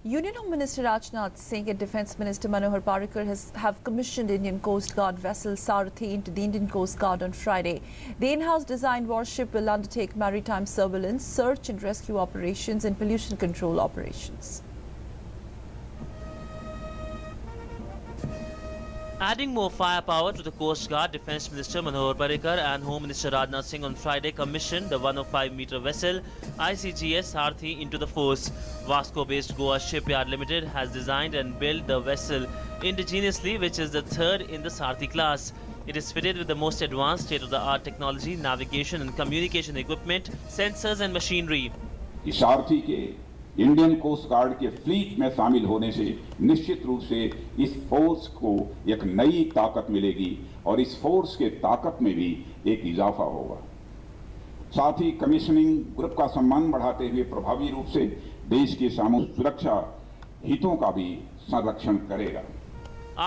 Union Home Minister Rajnath Singh and Defence Minister Manohar Parrikar have commissioned Indian Coast Guard vessel Sarathi into the Indian Coast Guard on Friday. The in-house designed warship will undertake maritime surveillance, search and rescue operations and pollution control operations. Adding more firepower to the Coast Guard, Defence Minister Manohar Parrikar and Home Minister Rajnath Singh on Friday commissioned the 105-metre vessel ICGS Sarathi into the force. Vasco-based Goa Shipyard Limited has designed and built the vessel indigenously, which is the third in the Sarathi class. It is fitted with the most advanced state-of-the-art technology, navigation and communication equipment, sensors and machinery. सारथी के Indian coast guard के fleet में शामिल होने से निश्चित रूप से इस फोर्स को एक नई ताकत मिलेगी और इस फोर्स के ताकत में भी एक इजाफा होगा। साथ ही कमीशनिंग ग्रुप का सम्मान बढ़ाते हुए प्रभावी रूप से देश की सामूहिक सुरक्षा हितों का भी संरक्षण करेगा।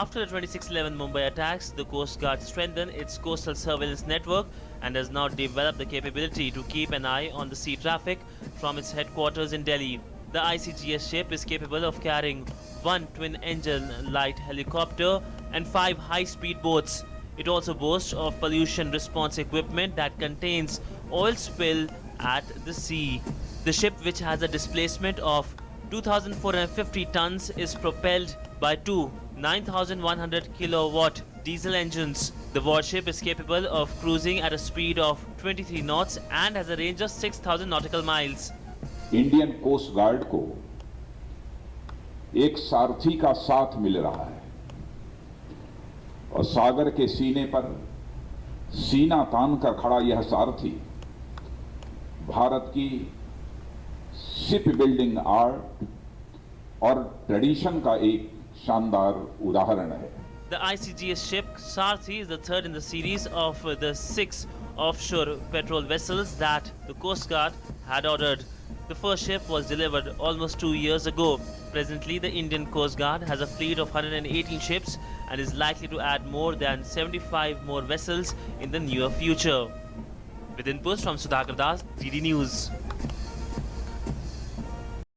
After the 26/11 Mumbai attacks, the Coast Guard strengthened its coastal surveillance network and has now developed the capability to keep an eye on the sea traffic from its headquarters in Delhi. The ICGS ship is capable of carrying one twin-engine light helicopter and 5 high-speed boats. It also boasts of pollution response equipment that contains oil spill at the sea. The ship, which has a displacement of 2,450 tons, is propelled by two 9,100 kilowatt diesel engines. The warship is capable of cruising at a speed of 23 knots and has a range of 6,000 nautical miles. Indian coast guard को एक सारथी का साथ मिल रहा है और सागर के सीने पर सीना तान कर खड़ा यह सारथी भारत की शिप बिल्डिंग आर्ट और ट्रेडिशन का एक शानदार उदाहरण है। The ICGS ship Sarathi is the third in the series of the 6 offshore patrol vessels that the Coast Guard had ordered. The first ship was delivered almost 2 years ago. Presently, the Indian Coast Guard has a fleet of 118 ships and is likely to add more than 75 more vessels in the near future. With inputs from Sudhakar Das, DD News.